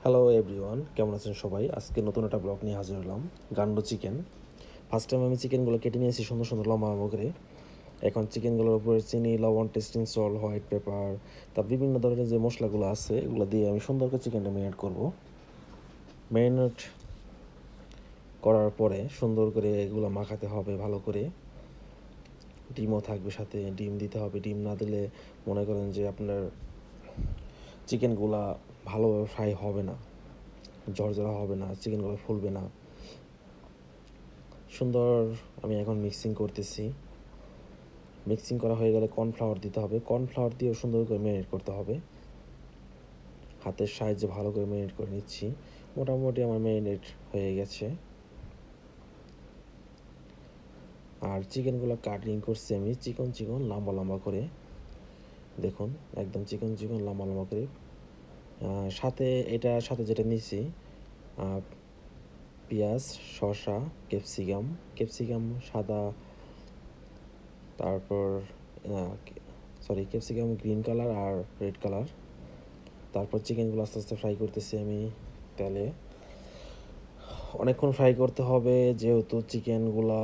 Hello everyone, কেমন আছেন সবাই? আজকে নতুন একটা ব্লগ নিয়ে হাজির হলাম। গান্ডু চিকেন। ফার্স্ট টাইম আমি চিকেনগুলো কেটে নিয়েছি সুন্দর সুন্দর লম্বা লম্বা করে। এখন চিকেনগুলোর উপরে চিনি, লবণ, টেস্টিং সল্ট, হোয়াইট পেপার, তার বিভিন্ন ধরনের যে মশলাগুলো আছে এগুলো দিয়ে আমি সুন্দর করে চিকেনটা ম্যারিনেট করব। ম্যারিনেট করার পরে সুন্দর করে এগুলো মাখাতে হবে ভালো করে। ডিমও থাকবে সাথে, ডিম দিতে হবে। ডিম না দিলে মনে করেন যে আপনার চিকেনগুলা ভালোভাবে ফ্রাই হবে না, ঝরঝরা হবে না, চিকেনগুলো ফুলবে না। সুন্দর আমি এখন মিক্সিং করতেছি। মিক্সিং করা হয়ে গেলে কর্নফ্লাওয়ার দিতে হবে। কর্নফ্লাওয়ার দিয়েও সুন্দর করে ম্যারিনেট করতে হবে। হাতের সাহায্যে ভালো করে ম্যারিনেট করে নিচ্ছি। মোটামুটি আমার ম্যারিনেট হয়ে গেছে। আর চিকেনগুলো কাটিং করছি আমি চিকন চিকন লম্বা লম্বা করে। দেখুন একদম চিকন চিকন লম্বা লম্বা করে। সাথে এটার সাথে যেটা নিছি পেঁয়াজ, শসা, ক্যাপসিকাম সাদা, তারপর ক্যাপসিকাম গ্রিন কালার আর রেড কালার। তারপর চিকেনগুলো আস্তে আস্তে ফ্রাই করতেছি আমি তেলে। অনেকক্ষণ ফ্রাই করতে হবে যেহেতু চিকেনগুলা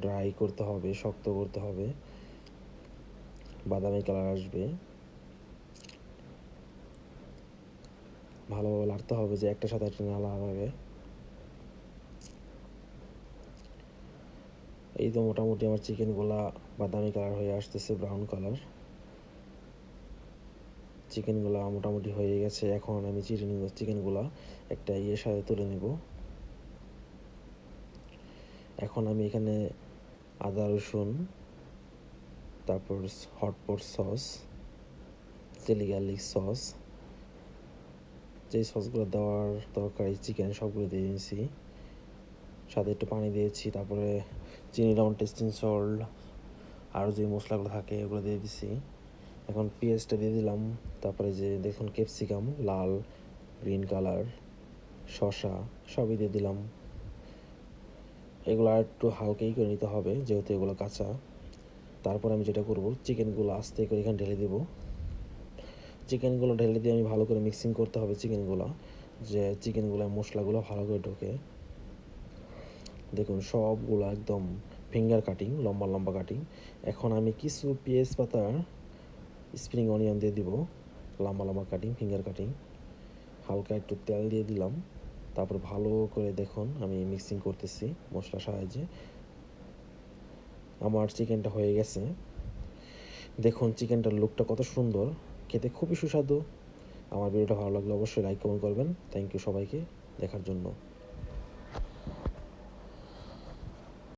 ড্রাই করতে হবে, শক্ত করতে হবে, বাদামি কালার আসবে। ভালোভাবে নাড়তে হবে যে একটা সাথে একটা না লাগে। এই তো মোটামুটি আমার চিকেনগুলা বাদামি কালার হয়ে আসতেছে, ব্রাউন কালার। চিকেনগুলা মোটামুটি হয়ে গেছে। এখন আমি চিকেনগুলা একটা সাথে তুলে নেব। এখন আমি এখানে আদা রসুন, তারপর hotpot sauce, chilli garlic sauce, যেই সসগুলো দেওয়ার দরকার এই চিকেনে সবগুলো দিয়ে দিয়েছি। সাথে একটু পানি দিয়েছি। তারপরে চিনি, লবণ, টেস্টিং সল্ট, আরও যে মশলাগুলো থাকে ওগুলো দিয়ে দিছি। এখন পেঁয়াজটা দিয়ে দিলাম। তারপরে যে দেখুন ক্যাপসিকাম লাল, গ্রিন কালার, শসা সবই দিয়ে দিলাম। এগুলো আর একটু হালকাই করে নিতে হবে যেহেতু এগুলো কাঁচা। তারপর আমি যেটা করব চিকেনগুলো আস্তে করে এখানে ঢেলে দেবো। চিকেনগুলো ঢেলে দিয়ে আমি ভালো করে মিক্সিং করতে হবে চিকেনগুলো, যে চিকেনগুলো মশলাগুলো ভালো করে ঢোকে। দেখুন সবগুলো একদম ফিঙ্গার কাটিং, লম্বা লম্বা কাটিং। এখন আমি কিছু পেঁয়াজ পাতার স্প্রিং অনিয়ন দিয়ে দিব, লম্বা লম্বা কাটিং, ফিঙ্গার কাটিং। হালকা একটু তেল দিয়ে দিলাম। তারপর ভালো করে দেখুন আমি মিক্সিং করতেছি মশলার সাহায্যে। আমার চিকেনটা হয়ে গেছে। দেখুন চিকেনটার লুকটা কত সুন্দর, খেতে খুবই সুস্বাদু। আমার ভিডিওটা ভালো লাগলে অবশ্যই লাইক কমেন্ট করবেন। থ্যাংক ইউ সবাইকে দেখার জন্য।